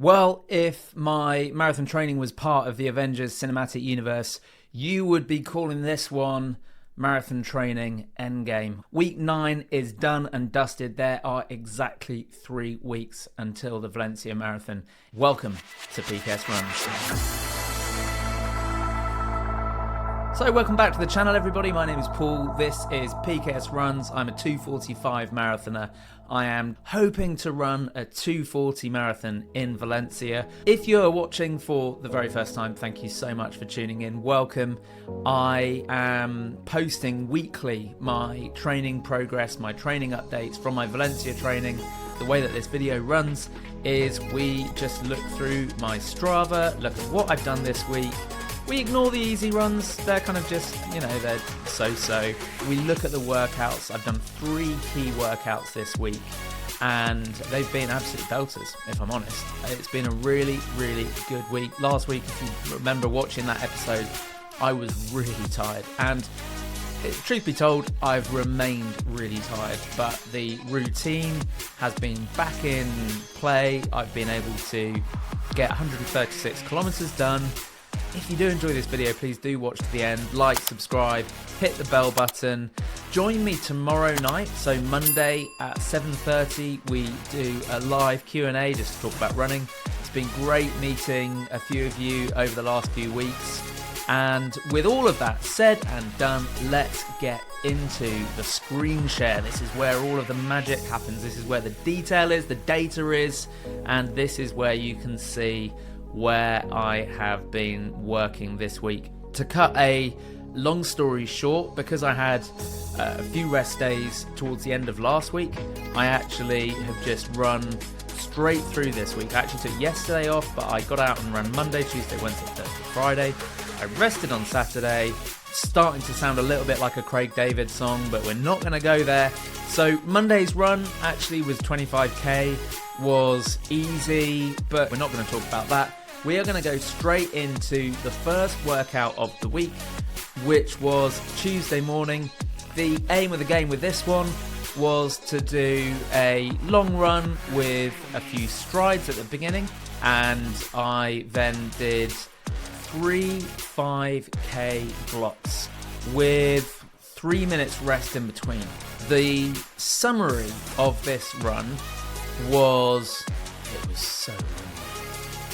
Well, if my marathon training was part of the Avengers cinematic universe, you would be calling this one Marathon Training Endgame. Week 9 is done and dusted. There are exactly 3 weeks until the Valencia Marathon. Welcome to PKSRUNS. So welcome back to the channel, everybody. My name is Paul. This is PKSRUNS. I'm a 2:45 marathoner. I am hoping to run a 2:40 marathon in Valencia. If you're watching for the very first time, thank you so much for tuning in. Welcome. I am posting weekly my training progress, my training updates from my Valencia training. The way that this video runs is we just look through my Strava, look at what I've done this week. We ignore the easy runs, they're kind of just, they're so-so. We look at the workouts. I've done 3 key workouts this week, and they've been absolute belters, if I'm honest. It's been a really, really good week. Last week, if you remember watching that episode, I was really tired, and truth be told, I've remained really tired, but the routine has been back in play. I've been able to get 136 kilometers done. If you do enjoy this video, please do watch to the end, like, subscribe, hit the bell button. Join me tomorrow night, so Monday at 7:30, we do a live Q&A just to talk about running. It's been great meeting a few of you over the last few weeks. And with all of that said and done, let's get into the screen share. This is where all of the magic happens. This is where the detail is, the data is, and this is where you can see where I have been working this week. To cut a long story short, because I had a few rest days towards the end of last week, I actually have just run straight through this week. I actually took yesterday off, but I got out and ran Monday, Tuesday, Wednesday, Thursday, Friday. I rested on Saturday. Starting to sound a little bit like a Craig David song, but we're not going to go there. So Monday's run actually was 25k, was easy, but we're not going to talk about that. We are going to go straight into the first workout of the week, which was Tuesday morning. The aim of the game with this one was to do a long run with a few strides at the beginning, and I then did 3 5k blocks with 3 minutes rest in between. The summary of this run was, it was so windy.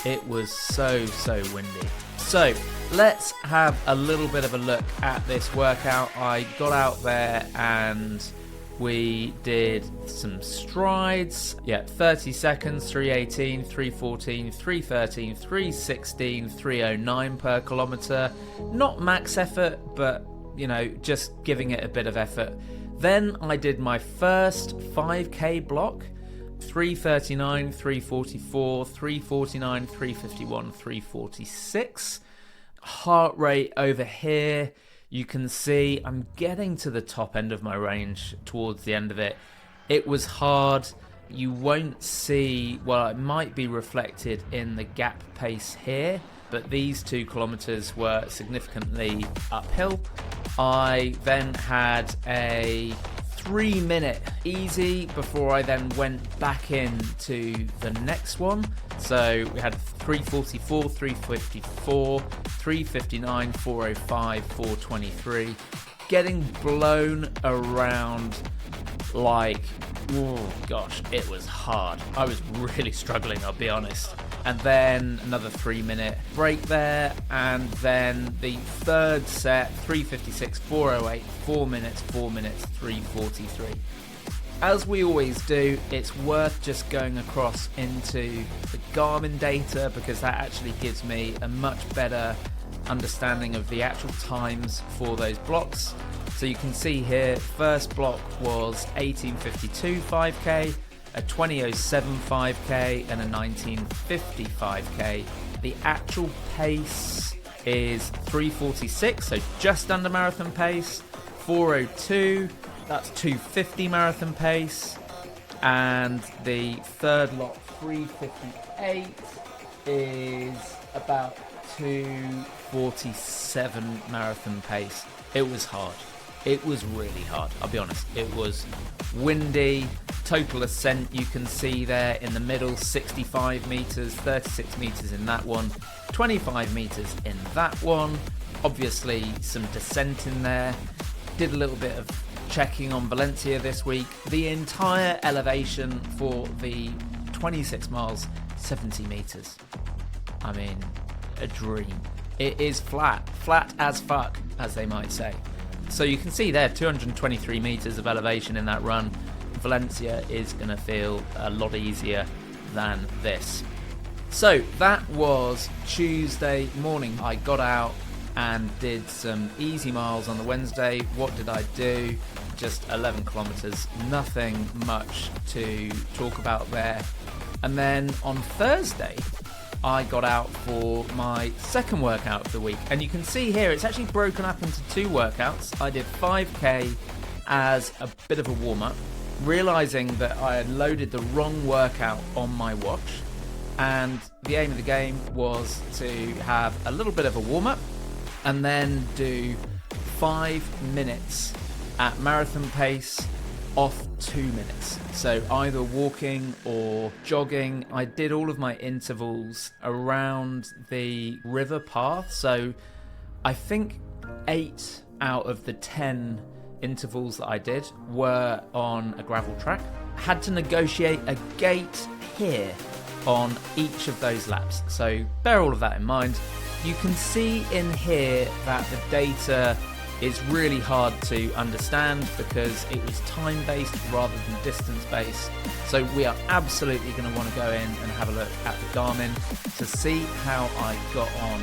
It was so windy. So let's have a little bit of a look at this workout. I got out there and we did some strides. 30 seconds, 3:18, 3:14, 3:13, 3:16, 3:09 per kilometre. Not max effort, but just giving it a bit of effort. Then I did my first 5k block. 3:39, 3:44, 3:49, 3:51, 3:46. Heart rate over here, you can see I'm getting to the top end of my range towards the end of it. It was hard. You won't see, well, it might be reflected in the gap pace here, but these 2 kilometers were significantly uphill. I then had a 3-minute easy before I then went back into the next one. So we had 3:44, 3:54, 3:59, 4:05, 4:23. Getting blown around like, oh gosh, it was hard. I was really struggling, I'll be honest. And then another 3-minute break there, and then the third set, 3:56, 4:08, 4 minutes, 3:43. As we always do, it's worth just going across into the Garmin data, because that actually gives me a much better understanding of the actual times for those blocks. So you can see here, first block was 18:52 5k, a 20:07 5k, and a 19:50 5k. The actual pace is 3:46, so just under marathon pace. 4:02, that's 2:50 marathon pace. And the third lot, 3:58, is about 2:47 marathon pace. It was hard. It was really hard, I'll be honest. It was windy, total ascent you can see there in the middle, 65 metres, 36 metres in that one, 25 metres in that one. Obviously some descent in there. Did a little bit of checking on Valencia this week. The entire elevation for the 26 miles, 70 metres. I mean, a dream. It is flat as fuck, as they might say. So you can see there, 223 metres of elevation in that run. Valencia is going to feel a lot easier than this. So that was Tuesday morning. I got out and did some easy miles on the Wednesday. What did I do? Just 11 kilometres, nothing much to talk about there. And then on Thursday, I got out for my second workout of the week. And you can see here, it's actually broken up into two workouts. I did 5k as a bit of a warm-up, realising that I had loaded the wrong workout on my watch. And the aim of the game was to have a little bit of a warm-up and then do 5 minutes at marathon pace off 2 minutes. So either walking or jogging. I did all of my intervals around the river path. So I think 8 out of the 10 intervals that I did were on a gravel track. Had to negotiate a gate here on each of those laps. So bear all of that in mind. You can see in here that the data is really hard to understand because it was time-based rather than distance-based. So we are absolutely going to want to go in and have a look at the Garmin to see how I got on.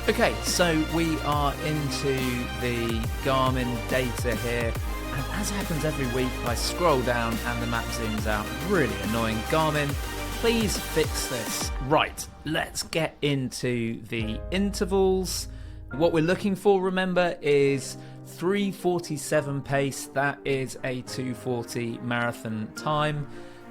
Okay, so we are into the Garmin data here. And as happens every week, I scroll down and the map zooms out. Really annoying. Garmin, please fix this. Right, let's get into the intervals. What we're looking for, remember, is 3:47 pace. That is a 2:40 marathon time.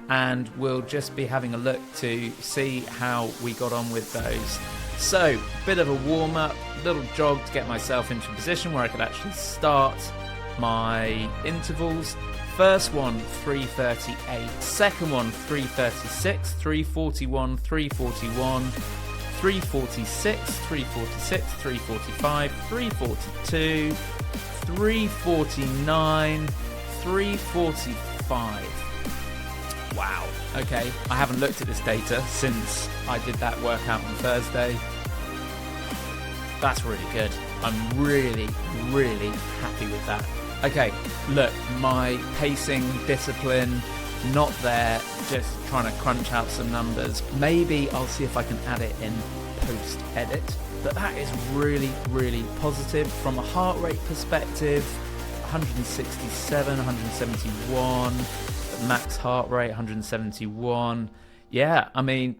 And we'll just be having a look to see how we got on with those. So, bit of a warm-up, little jog to get myself into a position where I could actually start my intervals. First one, 3:38. Second one, 3:36. 3:41, 3:41. 3:46, 3:46, 3:45, 3:42, 3:49, 3:45. Wow. Okay, I haven't looked at this data since I did that workout on Thursday. That's really good. I'm really, really happy with that. Okay, look, my pacing discipline, not there, just trying to crunch out some numbers. Maybe I'll see if I can add it in post-edit. But that is really, really positive. From a heart rate perspective, 167, 171, max heart rate, 171. Yeah, I mean,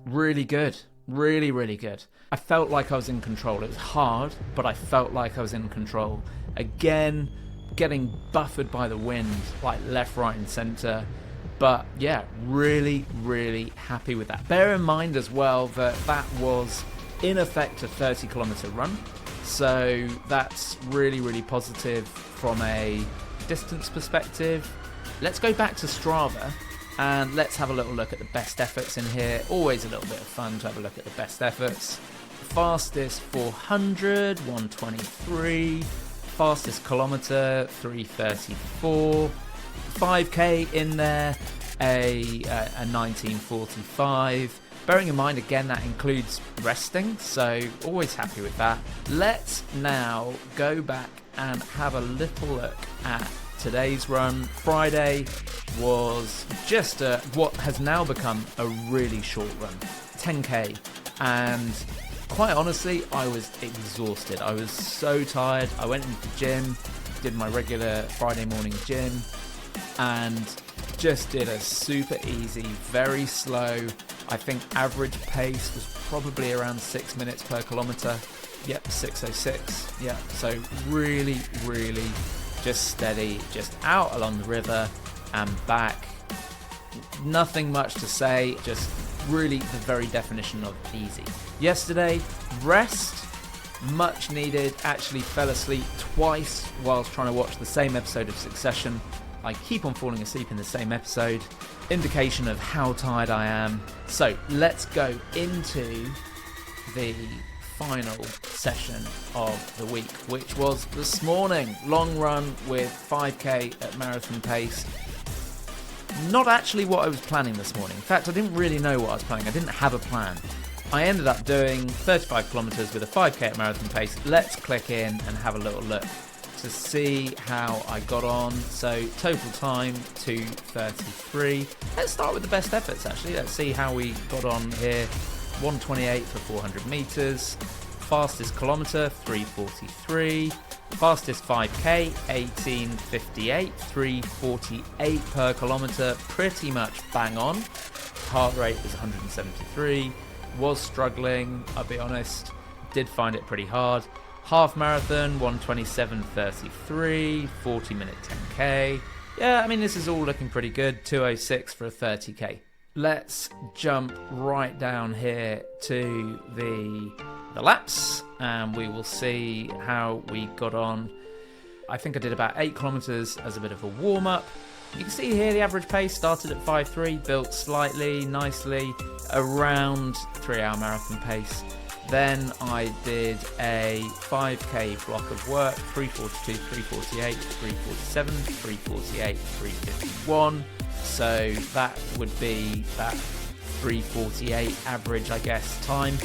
really good. Really, really good. I felt like I was in control. It was hard, but I felt like I was in control. Again, getting buffered by the wind, like left, right, and centre. But yeah, really, really happy with that. Bear in mind as well that that was in effect a 30-kilometre run. So that's really, really positive from a distance perspective. Let's go back to Strava and let's have a little look at the best efforts in here. Always a little bit of fun to have a look at the best efforts. Fastest 400, 123. Fastest kilometre, 3:34. 5k in there, a 19:45. Bearing in mind again that includes resting, so always happy with that. Let's now go back and have a little look at today's run. Friday was just what has now become a really short run, 10k, and quite honestly, I was exhausted. I was so tired. I went into the gym, did my regular Friday morning gym, and just did a super easy, very slow. I think average pace was probably around 6 minutes per kilometre. Yep, 6:06. Yeah, so really, really just steady, just out along the river and back. Nothing much to say, just really the very definition of easy. Yesterday, rest, Much needed. Actually fell asleep twice whilst trying to watch the same episode of Succession. I keep on falling asleep in the same episode. Indication of how tired I am. So let's go into the final session of the week, which was this morning. Long run with 5k at marathon pace. Not actually what I was planning this morning. In fact, I didn't really know what I was planning. I didn't have a plan. I ended up doing 35 kilometres with a 5k at marathon pace. Let's click in and have a little look to see how I got on. So total time 2:33. Let's start with the best efforts actually. Let's see how we got on here. 1:28 for 400 metres. Fastest kilometre 3:43. Fastest 5k 18:58. 3:48 per kilometre. Pretty much bang on. Heart rate is 173. Was struggling, I'll be honest. Did find it pretty hard. Half marathon 1:27:33. 40-minute 10k. Yeah, I mean, this is all looking pretty good. 2:06 for a 30k. Let's jump right down here to the laps and we will see how we got on. I think I did about 8 kilometers as a bit of a warm-up. You can see here the average pace started at 5:3, built slightly, nicely, around 3-hour marathon pace. Then I did a 5k block of work, 3:42, 3:48, 3:47, 3:48, 3:51. So that would be that 3:48 average, I guess, time.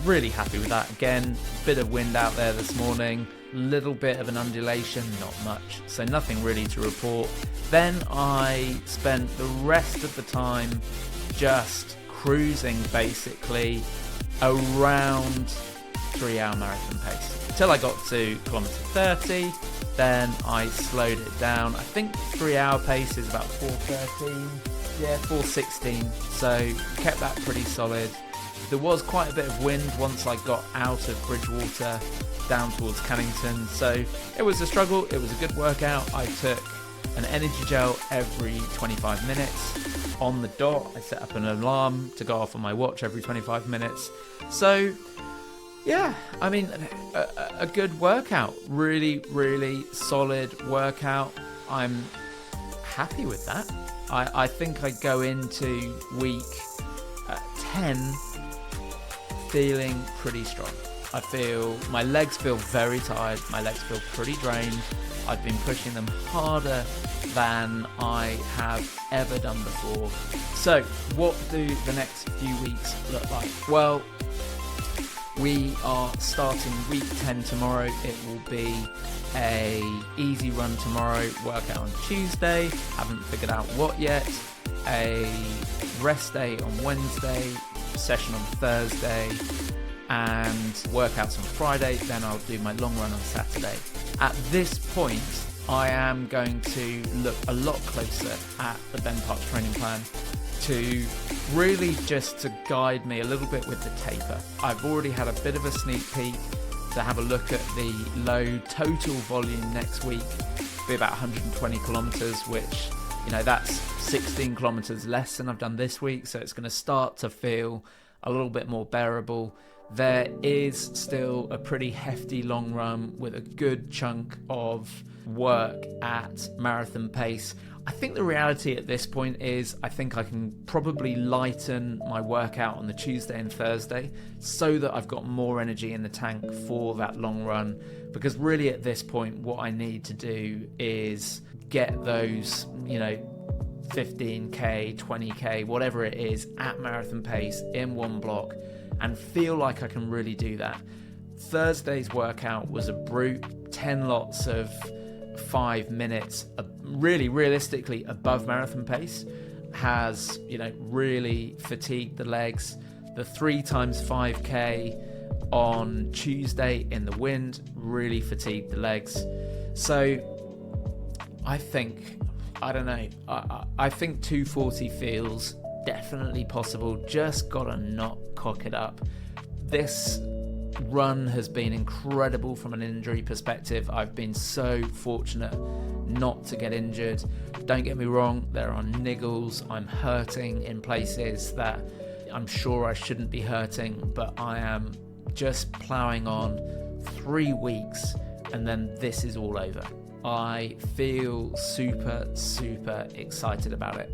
Really happy with that. Again, bit of wind out there this morning, little bit of an undulation, not much, so nothing really to report. Then I spent the rest of the time just cruising basically around 3-hour marathon pace until I got to kilometre 30. Then I slowed it down. I think 3-hour pace is about 4:13, yeah, 4:16, so kept that pretty solid. There was quite a bit of wind once I got out of Bridgewater down towards Cannington, so it was a struggle. It was a good workout. I took an energy gel every 25 minutes on the dot. I set up an alarm to go off on my watch every 25 minutes. So yeah, I mean, a good workout. Really, really solid workout. I'm happy with that. I think I go into week 10 feeling pretty strong. My legs feel very tired. My legs feel pretty drained. I've been pushing them harder than I have ever done before. So what do the next few weeks look like? Well, we are starting week 10 tomorrow. It will be a easy run tomorrow, workout on Tuesday, haven't figured out what yet, a rest day on Wednesday, session on Thursday, and workouts on Friday. Then I'll do my long run on Saturday. At this point, I am going to look a lot closer at the Ben Park training plan to really just to guide me a little bit with the taper. I've already had a bit of a sneak peek to have a look at the low total volume next week. It'll be about 120 kilometers, which, you know, that's 16 kilometers less than I've done this week. So it's going to start to feel a little bit more bearable. There is still a pretty hefty long run with a good chunk of work at marathon pace. I think the reality at this point is I think I can probably lighten my workout on the Tuesday and Thursday so that I've got more energy in the tank for that long run, because really at this point what I need to do is get those, 15k, 20k, whatever it is, at marathon pace in one block and feel like I can really do that. Thursday's workout was a brute, 10 lots of 5 minutes, really realistically above marathon pace, has really fatigued the legs. The 3 times 5k on Tuesday in the wind really fatigued the legs. So I think 240 feels definitely possible. Just gotta not cock it up. This run has been incredible from an injury perspective. I've been so fortunate not to get injured. Don't get me wrong, there are niggles. I'm hurting in places that I'm sure I shouldn't be hurting, but I am just ploughing on 3 weeks, and then this is all over. I feel super, super excited about it.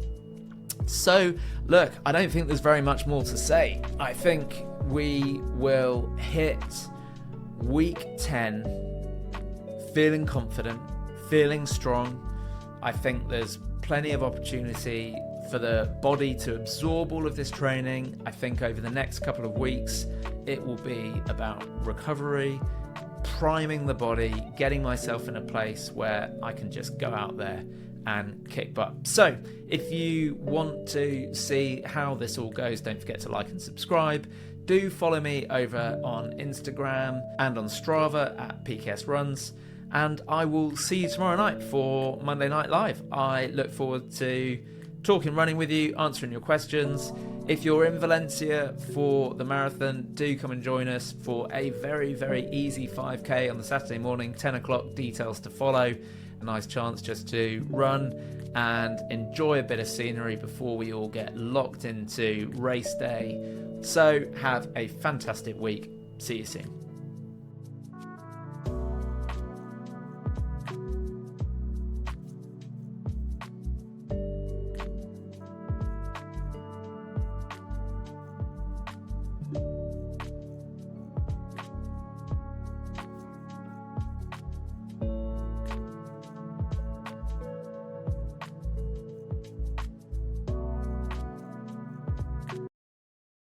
So, look, I don't think there's very much more to say. I think we will hit week 10 feeling confident, feeling strong. I think there's plenty of opportunity for the body to absorb all of this training. I think over the next couple of weeks, it will be about recovery, priming the body, getting myself in a place where I can just go out there and kick butt. So if you want to see how this all goes, don't forget to like and subscribe. Do follow me over on Instagram and on Strava at PKSRUNS. And I will see you tomorrow night for Monday Night Live. I look forward to talking running with you, answering your questions. If you're in Valencia for the marathon, do come and join us for a very, very easy 5K on the Saturday morning, 10 o'clock, details to follow. A nice chance just to run and enjoy a bit of scenery before we all get locked into race day. So have a fantastic week. See you soon.